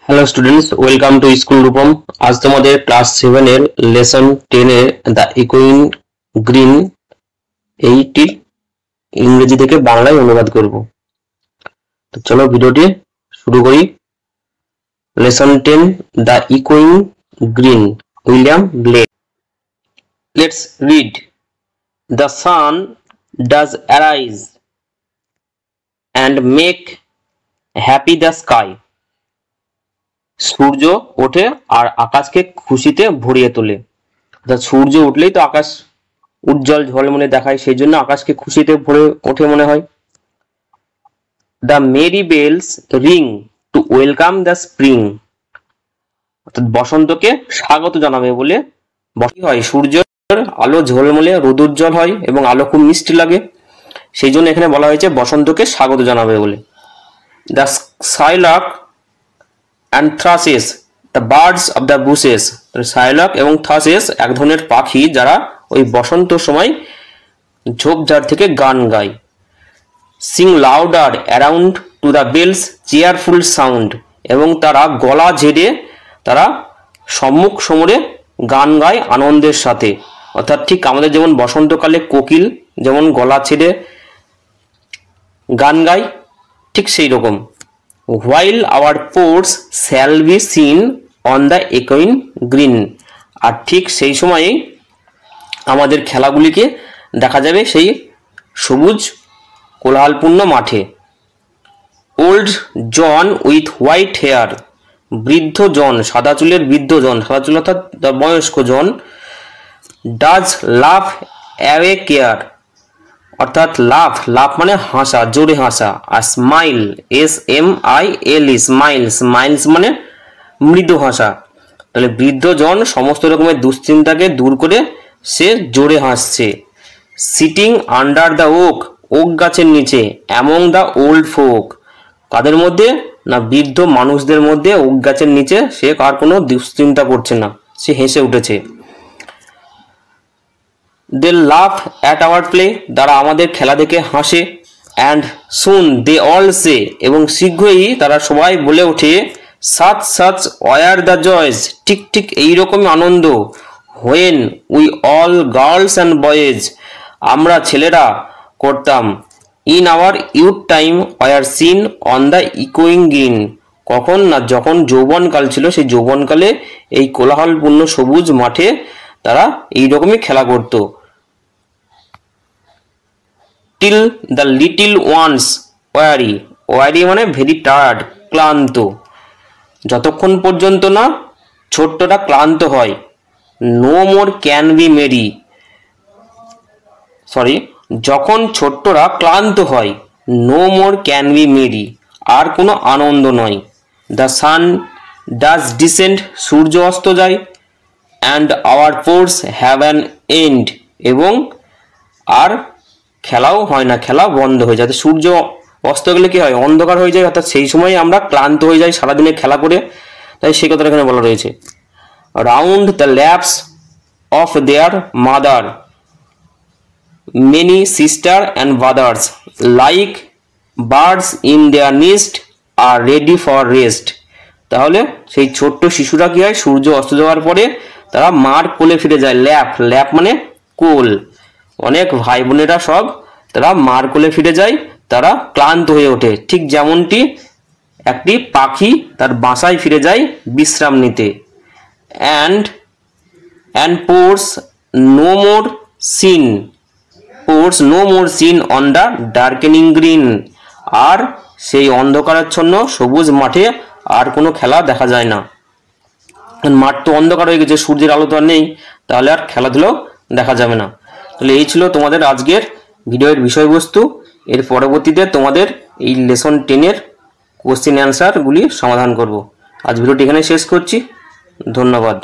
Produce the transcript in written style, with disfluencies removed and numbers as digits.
Hello students, welcome to school Rupam. আজ তোমাদের class 7 এর লেসন 10 এর দ্য ইকুইন গ্রিন এইটির ইংরেজি থেকে বাংলায় অনুবাদ করব। তো চলো ভিডিওটি শুরু করি। লেসন 10 দ্য ইকুইন green, William Blake. Let's read. The sun does arise and make happy the sky. সূর্য ওঠে আর আকাশকে খুশিতে ভরিয়ে তোলে। অর্থাৎ সূর্য উঠলেই তো আকাশ উজ্জ্বল ঝলমলে দেখায়, সেই জন্য আকাশকে খুশিতে ভরে ওঠে মনে হয়। The merry bells ring to welcome the spring. অর্থাৎ বসন্তকে স্বাগত জানাবে বলে হয়। সূর্যের আলো ঝলমলে রোদুজ্জ্বল হয় এবং আলো খুব মিষ্টি লাগে, সেই জন্য এখানে বলা হয়েছে বসন্তকে স্বাগত জানাবে বলে। The skylark and thrushes, the birds of the bushes. Skylark এবং থ্রাসেস এক ধরনের পাখি যারা ওই বসন্ত সময় ঝোপঝাড় থেকে গান গায়। Sing louder around to the bells cheerful sound, এবং তারা গলা ঝেড়ে তারা সম্মুখ সমরে গান গায় আনন্দের সাথে। অর্থাৎ ঠিক আমাদের যেমন বসন্তকালে কোকিল যেমন গলা ছেড়ে গান গায়, ঠিক সেই রকম। While our pores shall be seen on the echoing green, আর ঠিক সেই সময়েই আমাদের খেলাগুলিকে দেখা যাবে সেই সবুজ কোলাহলপূর্ণ মাঠে। Old John with white hair, বৃদ্ধ জন, সাদা চুলের বৃদ্ধ জন, সাদা চুল অর্থাৎ বয়স্ক জন। ডাজ লাফ অ্যাওয়ে কেয়ার, অর্থাৎ লাফ, লাফ মানে হাসা, জোরে হাসা। আর স্মাইল, SMIL, স্মাইল, স্মাইলস মানে মৃদু হাসা। তাহলে বৃদ্ধজন সমস্ত রকমের দুশ্চিন্তাকে দূর করে সে জোরে হাসছে। Sitting under the oak, oak গাছের নিচে। অ্যামং দ্য ওল্ড ফোক, কাদের মধ্যে না বৃদ্ধ মানুষদের মধ্যে ওক গাছের নিচে সে আর কোনো দুশ্চিন্তা করছে না, সে হেসে উঠেছে। দে লাফ অ্যাট আওয়ার প্লে, তারা আমাদের খেলা দেখে হাসে। অ্যান্ড সুন দে অল সে, এবং শীঘ্রই তারা সবাই বলে ওঠে such such were the joys, ঠিক ঠিক এইরকমই আনন্দ। When we all girls and boys, আমরা ছেলেরা করতাম। In our youth time were seen on the ইকোয়িং গ্রিন, কখন না যখন যৌবনকাল ছিল, সেই যৌবনকালে এই কোলাহলপূর্ণ সবুজ মাঠে তারা এইরকমই খেলা করতো। টিল দ্য লিটিল ওয়ান্স ওয়ারি, ওয়ারি মানে ভেরি টায়ার্ড, ক্লান্ত, যতক্ষণ পর্যন্ত না ছোট্টটা ক্লান্ত হয়। No more can be merry, যখন ছোট্টরা ক্লান্ত হয়, no more can be merry, আর কোনো আনন্দ নয়। দ্য সান ডাজ ডিসেন্ড, সূর্য অস্ত যায়। And our sports have an end, এবং আর খেলাও হয় না, খেলা বন্ধ হয়ে যায়। সূর্য অস্ত গেলে কি হয়, অন্ধকার হয়ে যায়, অর্থাৎ সেই সময় আমরা ক্লান্ত হয়ে যাই সারাদিনে খেলা করে, তাই সেই কথাটা এখানে বলা রয়েছে। Round the laps of their mother many sister and brothers, like birds in their nest are ready for rest. তাহলে সেই ছোট্ট শিশুরা কি হয়, সূর্য অস্ত যাওয়ার পরে তারা মার কোলে ফিরে যায়। ল্যাপ, ল্যাপ মানে কোল। অনেক ভাই বোনেরা সব তারা মার কোলে ফিরে যায়, তারা ক্লান্ত হয়ে ওঠে, ঠিক যেমনটি একটি পাখি তার বাসায় ফিরে যায় বিশ্রাম নিতে। And sports no more seen, sports no more seen on the darkening green, আর সেই অন্ধকারাচ্ছন্ন সবুজ মাঠে আর কোনো খেলা দেখা যায় না। মাঠ তো অন্ধকার হয়ে গেছে, সূর্যের আলো তো আর নেই, তাহলে আর খেলাধুলো দেখা যাবে না। তাহলে এই ছিল তোমাদের আজকের ভিডিওর বিষয়বস্তু। এর পরবর্তীতে তোমাদের এই লেসন 10 কোশ্চেন অ্যান্সারগুলি সমাধান করব। আজ ভিডিওটি এখানে শেষ করছি, ধন্যবাদ।